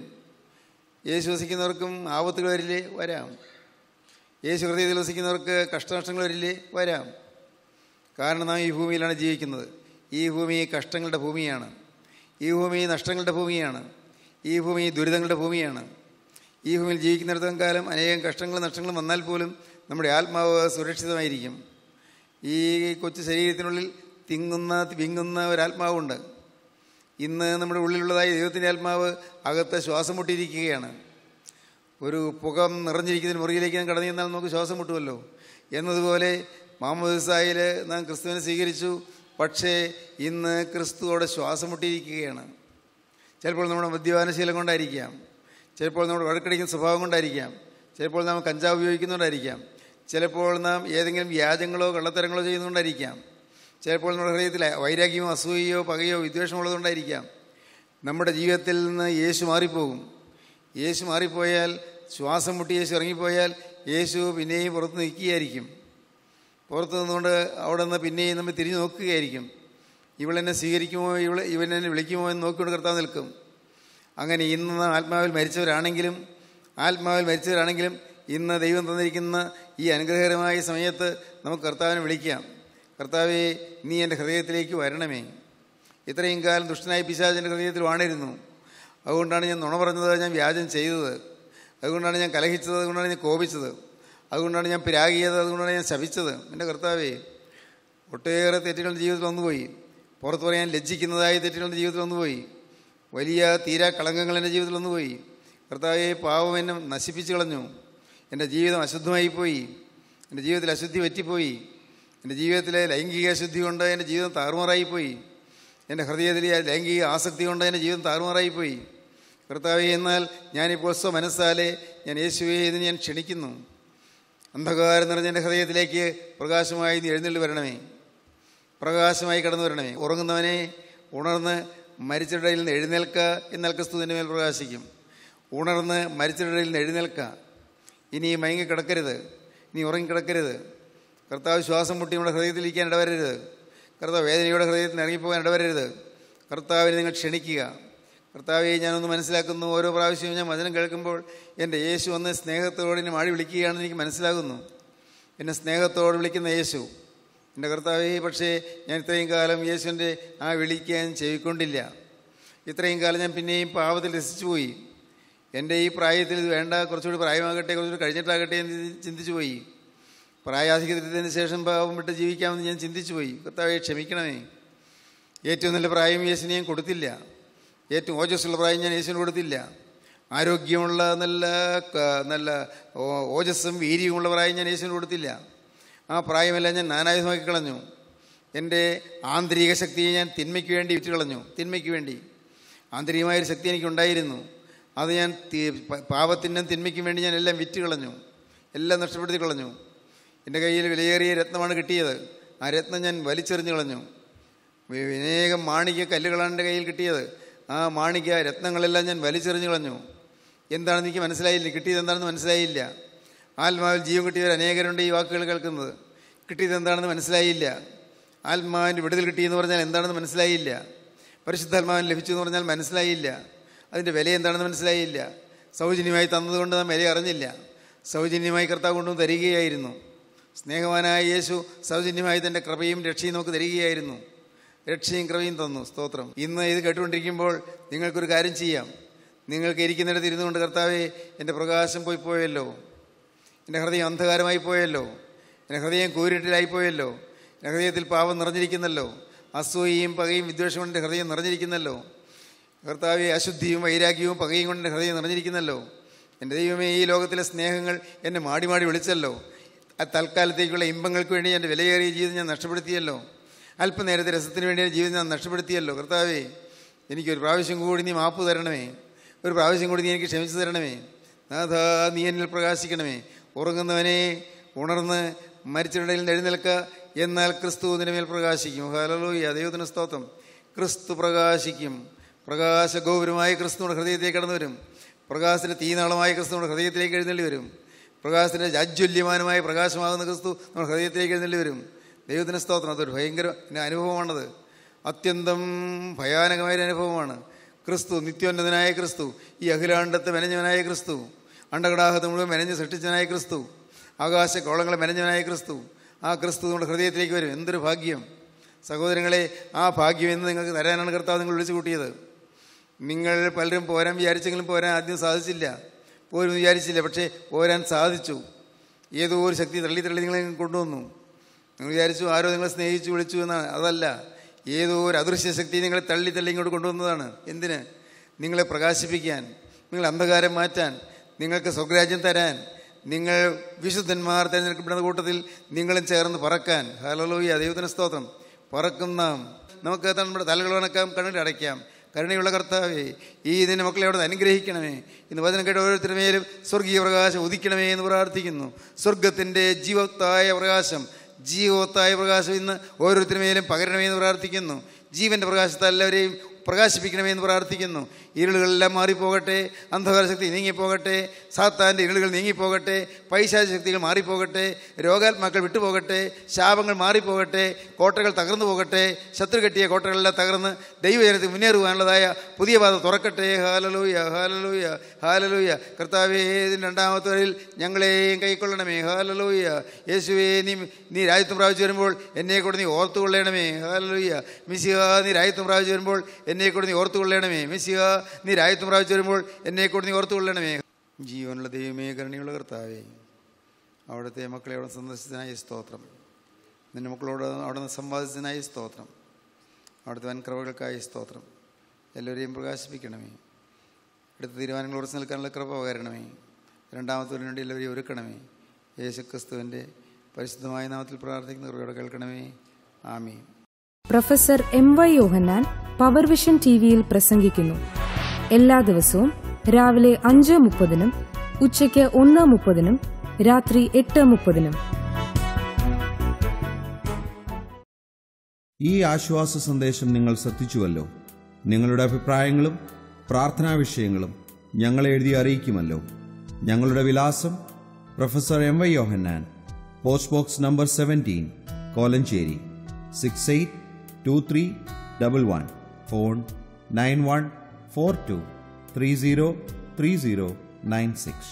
യേശു വസിക്കുന്നവർക്കും ആപത്തുകൾ വരില്ലേ? വരാം. യേശു ഹൃദയത്തിൽ വസിക്കുന്നവർക്ക് കഷ്ടനഷ്ടങ്ങൾ വരില്ലേ? വരാം. കാരണം നാം ഈ ഭൂമിയിലാണ് ജീവിക്കുന്നത്. ഈ ഭൂമി കഷ്ടങ്ങളുടെ ഭൂമിയാണ്. ഈ ഭൂമി നഷ്ടങ്ങളുടെ ഭൂമിയാണ്. ഈ ഭൂമി ദുരിതങ്ങളുടെ ഭൂമിയാണ്. ഈ ഭൂമിയിൽ ജീവിക്കുന്നിടത്തോളം കാലം അനേകം കഷ്ടങ്ങളും നഷ്ടങ്ങളും വന്നാൽ പോലും നമ്മുടെ ആത്മാവ് സുരക്ഷിതമായിരിക്കും. ഈ കൊച്ചു ശരീരത്തിനുള്ളിൽ വിങ്ങുന്ന ഒരാത്മാവുണ്ട്. ഇന്ന് നമ്മുടെ ഉള്ളിലുള്ളതായ ദൈവത്തിൻ്റെ ആത്മാവ് അകത്ത് ശ്വാസം മുട്ടിയിരിക്കുകയാണ്. ഒരു പുക നിറഞ്ഞിരിക്കുന്ന മുറിയിലേക്ക് നാം കടന്നു ചെന്നാൽ നമുക്ക് ശ്വാസം മുട്ടുമല്ലോ. എന്നതുപോലെ മാമോദിസായിൽ നാം ക്രിസ്തുവിനെ സ്വീകരിച്ചു. പക്ഷേ ഇന്ന് ക്രിസ്തുവോടെ ശ്വാസം മുട്ടിയിരിക്കുകയാണ്. ചിലപ്പോൾ നമ്മുടെ മദ്യപാനശീലം കൊണ്ടായിരിക്കാം, ചിലപ്പോൾ നമ്മുടെ വഴക്കടിക്കുന്ന സ്വഭാവം കൊണ്ടായിരിക്കാം, ചിലപ്പോൾ നാം കഞ്ചാവ് ഉപയോഗിക്കുന്നതുകൊണ്ടായിരിക്കാം, ചിലപ്പോൾ നാം ഏതെങ്കിലും വ്യാജങ്ങളോ കള്ളത്തരങ്ങളോ ചെയ്യുന്നതുകൊണ്ടായിരിക്കാം, ചിലപ്പോൾ നമ്മുടെ ഹൃദയത്തിൽ വൈരാഗ്യമോ അസൂയയോ പകയോ വിദ്വേഷമോ ഉള്ളതുകൊണ്ടായിരിക്കാം. നമ്മുടെ ജീവിതത്തിൽ നിന്ന് യേശു മാറിപ്പോകും. യേശു മാറിപ്പോയാൽ, ശ്വാസം മുട്ടി യേശു ഇറങ്ങിപ്പോയാൽ യേശു പിന്നെയും പുറത്ത് നിൽക്കുകയായിരിക്കും. പുറത്ത് നിന്നുകൊണ്ട് അവിടെ നിന്ന് പിന്നെയും നമ്മൾ തിരിഞ്ഞു നോക്കുകയായിരിക്കും. ഇവളെന്നെ സ്വീകരിക്കുമോ, ഇവനെന്നെ വിളിക്കുമോ എന്ന് നോക്കിക്കൊണ്ട് കർത്താവ് നിൽക്കും. അങ്ങനെ ഇന്ന് ആത്മാവിൽ മരിച്ചവരാണെങ്കിലും ഇന്ന് ദൈവം തന്നിരിക്കുന്ന ഈ അനുഗ്രഹകരമായ സമയത്ത് നമുക്ക് കർത്താവിനെ വിളിക്കാം. കർത്താവേ, നീ എൻ്റെ ഹൃദയത്തിലേക്ക് വരണമേ. ഇത്രയും കാലം ദുഷ്ടനായ പിശാച് എൻ്റെ ഹൃദയത്തിൽ വാണിരുന്നു. അതുകൊണ്ടാണ് ഞാൻ നുണ പറഞ്ഞത്, ഞാൻ വ്യാജം ചെയ്തത്, അതുകൊണ്ടാണ് ഞാൻ കലഹിച്ചത്, അതുകൊണ്ടാണ് ഞാൻ കോപിച്ചത്, അതുകൊണ്ടാണ് ഞാൻ പിരാകിയത്, അതുകൊണ്ടാണ് ഞാൻ ശപിച്ചത്. എൻ്റെ കർത്താവേ, ഒട്ടേറെ തെറ്റുകളുടെ ജീവിതത്തിൽ വന്നുപോയി. പുറത്ത് പറയാൻ ലജ്ജിക്കുന്നതായ തെറ്റുകളുടെ ജീവിതത്തിൽ വന്നുപോയി. വലിയ തീരാ കളങ്കങ്ങൾ എൻ്റെ ജീവിതത്തിൽ വന്നുപോയി. കർത്താവേ, പാവം എന്നെ നശിപ്പിച്ചു കളഞ്ഞു. എൻ്റെ ജീവിതം അശുദ്ധമായിപ്പോയി. എൻ്റെ ജീവിതത്തിൽ അശുദ്ധി പറ്റിപ്പോയി. എൻ്റെ ജീവിതത്തിലെ ലൈംഗിക അശുദ്ധി കൊണ്ട് എൻ്റെ ജീവിതം താറുമാറായിപ്പോയി. എൻ്റെ ഹൃദയത്തിലെ ലൈംഗിക ആസക്തി കൊണ്ട് എൻ്റെ ജീവിതം താറുമാറായിപ്പോയി. കർത്താവേ, എന്നാൽ ഞാനിപ്പോൾ മനസ്സാലെ ഞാൻ യേശുവേ എന്ന് ഞാൻ ക്ഷണിക്കുന്നു. അന്ധകാരം നിറഞ്ഞ എൻ്റെ ഹൃദയത്തിലേക്ക് പ്രകാശമായി നീ എഴുന്നള്ളി വരണമേ, പ്രകാശമായി കടന്നു വരണമേ. ഉറങ്ങുന്നവനെ ഉണർന്ന് മരിച്ചവരുടെ നിന്ന് എഴുന്നേൽക്ക, എന്നാൽ ക്രിസ്തു നിന്റെ മേൽ പ്രകാശിക്കും. ഉണർന്ന് മരിച്ചവരുടെ നിന്ന് എഴുന്നേൽക്ക. ഇനി മയങ്ങിക്കിടക്കരുത്, ഇനി ഉറങ്ങിക്കിടക്കരുത്. കർത്താവ് ശ്വാസം മുട്ടി നമ്മുടെ ഹൃദയത്തിലിരിക്കാൻ ഇടവരരുത്. കർത്താവ് വേദനയുടെ ഹൃദയത്തിൽ ഇറങ്ങിപ്പോകാൻ ഇടവരരുത്. കർത്താവിനെ നിങ്ങൾ ക്ഷണിക്കുക. കർത്താവെ, ഞാനൊന്ന് മനസ്സിലാക്കുന്നു, ഓരോ പ്രാവശ്യവും ഞാൻ വചനം കേൾക്കുമ്പോൾ എൻ്റെ യേശു വന്ന് സ്നേഹത്തോടെ എന്നെ മാടി വിളിക്കുകയാണെന്ന് എനിക്ക് മനസ്സിലാകുന്നു. എന്നെ സ്നേഹത്തോടെ വിളിക്കുന്ന യേശു എൻ്റെ കർത്താവേ. പക്ഷേ ഞാൻ ഇത്രയും കാലം യേശുവിൻ്റെ ആ വിളിക്കാൻ ചെവിക്കൊണ്ടില്ല. ഇത്രയും കാലം ഞാൻ പിന്നെയും പാപത്തിൽ രസിച്ചു പോയി. എൻ്റെ ഈ പ്രായത്തിൽ ഇത് വേണ്ട, കുറച്ചുകൂടി പ്രായമാകട്ടെ, കുറച്ചുകൂടി കഴിഞ്ഞിട്ടാകട്ടെ എന്ന് ചിന്തിച്ചു പോയി. പ്രായാധിക്യത്തിന് ശേഷം പാപം വിട്ട് ജീവിക്കാമെന്ന് ഞാൻ ചിന്തിച്ചു പോയി. കർത്താവേ, ക്ഷമിക്കണമേ. ഏറ്റവും നല്ല പ്രായം യേശുവിന് ഞാൻ കൊടുത്തില്ല. ഏറ്റവും ഓജസ്സുള്ള പ്രായം ഞാൻ യേശുവിന് കൊടുത്തില്ല. ആരോഗ്യമുള്ള നല്ല ഓജസ്സും വീര്യമുള്ള പ്രായം ഞാൻ യേശുവിന് കൊടുത്തില്ല. ആ പ്രായമെല്ലാം ഞാൻ നാനായുധമാക്കി കളഞ്ഞു. എൻ്റെ ആന്തരിക ശക്തിയെ ഞാൻ തിന്മയ്ക്ക് വേണ്ടി വിറ്റ് കളഞ്ഞു. തിന്മയ്ക്ക് വേണ്ടി ആന്തരികമായൊരു ശക്തി എനിക്കുണ്ടായിരുന്നു. അത് ഞാൻ പാപത്തിനും തിന്മയ്ക്കും വേണ്ടി ഞാൻ എല്ലാം വിറ്റ് കളഞ്ഞു, എല്ലാം നഷ്ടപ്പെടുത്തി കളഞ്ഞു. എൻ്റെ കയ്യിൽ വിലയേറിയ രത്നമാണ് കിട്ടിയത്. ആ രത്നം ഞാൻ വലിച്ചെറിഞ്ഞു കളഞ്ഞു. അനേകം മാണിക്യ കല്ലുകളാണ് എൻ്റെ കയ്യിൽ കിട്ടിയത്. ആ മാണിക്യ രത്നങ്ങളെല്ലാം ഞാൻ വലിച്ചെറിഞ്ഞു കളഞ്ഞു. എന്താണെന്ന് എനിക്ക് മനസ്സിലായില്ല. കിട്ടിയത് എന്താണെന്ന് മനസ്സിലായില്ല. ആത്മാവിൽ ജീവൻ കിട്ടിയവർ അനേകരുണ്ട് ഈ വാക്കുകൾ കേൾക്കുന്നത്. കിട്ടിയത് എന്താണെന്ന് മനസ്സിലായില്ല. ആത്മാവിൻ്റെ വിടുതൽ കിട്ടിയെന്ന് പറഞ്ഞാൽ എന്താണെന്ന് മനസ്സിലായില്ല. പരിശുദ്ധാത്മാവിന് ലഭിച്ചു എന്ന് പറഞ്ഞാൽ മനസ്സിലായില്ല. അതിൻ്റെ വില എന്താണെന്ന് മനസ്സിലായില്ല. സൗജന്യമായി തന്നതുകൊണ്ട് നാം വില അറിഞ്ഞില്ല. സൗജന്യമായി കർത്താവ് കൊണ്ടുവന്ന് തരികയായിരുന്നു. സ്നേഹവാനായ യേശു സൗജന്യമായി തൻ്റെ കൃപയും രക്ഷയും നമുക്ക് തരികയായിരുന്നു. രക്ഷയും കൃപയും തന്നു. സ്തോത്രം. ഇന്ന് ഇത് കേട്ടുകൊണ്ടിരിക്കുമ്പോൾ നിങ്ങൾക്കൊരു കാര്യം ചെയ്യാം. നിങ്ങൾക്ക് ഇരിക്കുന്നിടത്ത് ഇരുന്നുകൊണ്ട്, കർത്താവേ, എൻ്റെ പ്രകാശം പോയല്ലോ, എൻ്റെ ഹൃദയം അന്ധകാരമായി പോയല്ലോ, എൻ്റെ ഹൃദയം കൂരിട്ടിലായിപ്പോയല്ലോ, എൻ്റെ ഹൃദയത്തിൽ പാപം നിറഞ്ഞിരിക്കുന്നല്ലോ, അസൂയയും പകയും വിദ്വേഷം കൊണ്ട് എൻ്റെ ഹൃദയം നിറഞ്ഞിരിക്കുന്നല്ലോ, കർത്താവെ, അശുദ്ധിയും വൈരാഗ്യവും പകയും കൊണ്ട് എൻ്റെ ഹൃദയം നിറഞ്ഞിരിക്കുന്നല്ലോ. എൻ്റെ ദൈവമേ, ഈ ലോകത്തിലെ സ്നേഹങ്ങൾ എന്നെ മാടി മാടി വിളിച്ചല്ലോ. ആ തൽക്കാലത്തേക്കുള്ള ഇമ്പങ്ങൾക്ക് വേണ്ടി എൻ്റെ വിലയേറിയ ജീവിതം ഞാൻ നഷ്ടപ്പെടുത്തിയല്ലോ. അല്പനേരത്തെ രസത്തിന് വേണ്ടി ജീവിതം ഞാൻ നഷ്ടപ്പെടുത്തിയല്ലോ. കർത്താവേ, എനിക്കൊരു പ്രാവശ്യം കൂടി നീ മാപ്പ് തരണമേ. ഒരു പ്രാവശ്യം കൂടി നീ എനിക്ക് ക്ഷമിച്ചു തരണമേ. നാഥാ, നീ എന്നിൽ പ്രകാശിക്കണമേ. ഉറങ്ങുന്നവനെ ഉണർന്ന് മരിച്ചവരുടെ ഇടയിൽ എഴുന്നേൽക്ക, എന്നാൽ ക്രിസ്തു നിന്റെ മേൽ പ്രകാശിക്കും. ഹല്ലേലൂയ, ദൈവത്തിന് സ്തോത്രം. ക്രിസ്തു പ്രകാശിക്കും. പ്രകാശഗോപുരമായ ക്രിസ്തുവിന്റെ ഹൃദയത്തിലേക്ക് കടന്നു വരും. പ്രകാശത്തിൻ്റെ തീനാളമായ ക്രിസ്തുവിന്റെ ഹൃദയത്തിലേക്ക് എഴുന്നള്ളി വരും. പ്രകാശത്തിൻ്റെ ജാജ്വല്യമാനമായ പ്രകാശമാകുന്ന ക്രിസ്തു നമ്മുടെ ഹൃദയത്തിലേക്ക് എഴുന്നള്ളി വരും. ദൈവത്തിന് സ്തോത്രം. അതൊരു ഭയങ്കര അനുഭവമാണത്. അത്യന്തം ഭയാനകമായൊരു അനുഭവമാണ്. ക്രിസ്തു, നിത്യോന്നതനായ ക്രിസ്തു, ഈ അഖിലാണ്ടത്തെ മെനഞ്ഞവനായ ക്രിസ്തു, അണ്ടകടാഹത്തെ മുഴുവൻ മെനഞ്ഞ് സൃഷ്ടിച്ചവനായ ക്രിസ്തു, ആകാശഗോളങ്ങളെ മെനഞ്ഞവനായ ക്രിസ്തു, ആ ക്രിസ്തു നമ്മുടെ ഹൃദയത്തിലേക്ക് വരും. എന്തൊരു ഭാഗ്യം സഹോദരങ്ങളെ! ആ ഭാഗ്യം എന്ന് നിങ്ങൾക്ക് തരാനാണ് കർത്താവ് നിങ്ങൾ വിളിച്ചു കൂട്ടിയത്. നിങ്ങൾ പലരും പോരാൻ വിചാരിച്ചെങ്കിലും പോരാൻ ആദ്യം സാധിച്ചില്ല. പോരും വിചാരിച്ചില്ല, പക്ഷേ പോരാൻ സാധിച്ചു. ഏതോ ഒരു ശക്തി തള്ളി നിങ്ങളെ കൊണ്ടുവന്നു. നിങ്ങൾ വിചാരിച്ചു ആരോ നിങ്ങളെ സ്നേഹിച്ചു വിളിച്ചു എന്നാണ്. അതല്ല, ഏതോ ഒരു അദൃശ്യ ശക്തി നിങ്ങളെ തള്ളി ഇങ്ങോട്ട് കൊണ്ടുവന്നതാണ്. എന്തിന്? നിങ്ങളെ പ്രകാശിപ്പിക്കാൻ, നിങ്ങളെ അന്ധകാരം മാറ്റാൻ, നിങ്ങൾക്ക് സ്വർഗ്ഗരാജ്യം തരാൻ, നിങ്ങൾ വിശുദ്ധന്മാർ തിരഞ്ഞെടുക്കപ്പെടുന്ന കൂട്ടത്തിൽ നിങ്ങളും ചേർന്ന് പറക്കാൻ. ഹല്ലേലൂയ, ദൈവത്തിന് സ്തോത്രം. പറക്കും നാം. നമുക്ക് നമ്മുടെ തലകൾ വണക്കാം, കണ്ണിൽ അടയ്ക്കാം. കരുണയുള്ള കർത്താവേ, ഈ നിന്റെ മക്കളെ അവിടെ നിന്ന് അനുഗ്രഹിക്കണമേ. ഇന്ന് വചനം കേട്ട ഓരോരുത്തരുടെ മേലും സ്വർഗീയ പ്രകാശം ഉദിക്കണമേ എന്ന് പ്രാർത്ഥിക്കുന്നു. സ്വർഗത്തിൻ്റെ ജീവത്തായ പ്രകാശം ഇന്ന് ഓരോരുത്തരുടെ മേലും പകരണമേ എന്ന് പ്രാർത്ഥിക്കുന്നു. ജീവൻ്റെ പ്രകാശത്താൽ എല്ലാവരെയും പ്രകാശിപ്പിക്കണമേ എന്ന് പ്രാർത്ഥിക്കുന്നു. ഇരുളുകളെല്ലാം മാറിപ്പോകട്ടെ, അന്ധകാര ശക്തി നീങ്ങിപ്പോകട്ടെ, സാത്താൻ്റെ ഇരുളുകൾ നീങ്ങിപ്പോകട്ടെ, പൈശാചിക ശക്തികൾ മാറിപ്പോകട്ടെ, രോഗാത്മാക്കൾ വിട്ടുപോകട്ടെ, ശാപങ്ങൾ മാറിപ്പോകട്ടെ, കോട്ടകൾ തകർന്നു പോകട്ടെ, ശത്രു കെട്ടിയ കോട്ടകളെല്ലാം തകർന്ന് ദൈവജനത്തിൽ മുന്നേറുവാനുള്ളതായ പുതിയ പാത തുറക്കട്ടെ. Hallelujah, hallelujah, hallelujah. കർത്താവേ, രണ്ടാമത്തെ വരയിൽ ഞങ്ങളെയും കൈക്കൊള്ളണമേ. ഹല്ലേലൂയ. യേശുവേ, നീ രാജ്യത്വം പ്രാപിച്ചു വരുമ്പോൾ എന്നെ കൂടെ നീ ഓർത്തുകൊള്ളണമേ. ഹല്ലേലൂയ. മിശിഹ, നീ രാജ്യത്വം പ്രാപിച്ചു വരുമ്പോൾ എന്നെ കൂടെ നീ ഓർത്തുകൊള്ളണമേ. മിശിഹ, നീ രാജ്യത്വം പ്രാപിച്ചു വരുമ്പോൾ എന്നെ കൂടെ നീ ഓർത്തുകൊള്ളണമേ. ജീവനുള്ള ദൈവമേ, കരുണയുള്ള കർത്താവേ, അവിടുത്തെ മക്കളെ അവിടെ സന്ദർശിച്ചതിനായി സ്തോത്രം. നിന്റെ മക്കളോട് അവിടെ നിന്ന് സംവാദിച്ചതിനായി സ്തോത്രം. അവിടുത്തെ വൻകൃപകൾക്കായി സ്തോത്രം. എല്ലാവരെയും പ്രകാശിപ്പിക്കണമേ. അടുത്ത തീരുമാനങ്ങൾ ഉറച്ചു നിൽക്കാനുള്ള കൃപ പകരണമേ. രണ്ടാമത്തതിനു വേണ്ടി എല്ലാവരെയും ഒരുക്കണമേ. യേശുക്രിസ്തുവിൻ്റെ പരിശുദ്ധമായ നാമത്തിൽ പ്രാർത്ഥിക്കുന്ന കൃപയോടെ കേൾക്കണമേ. ആമീൻ. Professor M.Y. Yohannan power vision ടിവിയിൽ പ്രസംഗിക്കുന്നു. എല്ലാ ദിവസവും രാവിലെ 5:30, ഉച്ചയ്ക്ക് 1:30, രാത്രി 8:30. ഈ ആശ്വാസ സന്ദേശം നിങ്ങൾ ശ്രദ്ധിച്ചുവല്ലോ. നിങ്ങളുടെ അഭിപ്രായങ്ങളും പ്രാർത്ഥനാ വിഷയങ്ങളും ഞങ്ങളെ എഴുതി അറിയിക്കുമല്ലോ. ഞങ്ങളുടെ വിലാസം: professor M.Y. Yohannan, post box number 17, Kolenchery 682311. Phone 9142303096.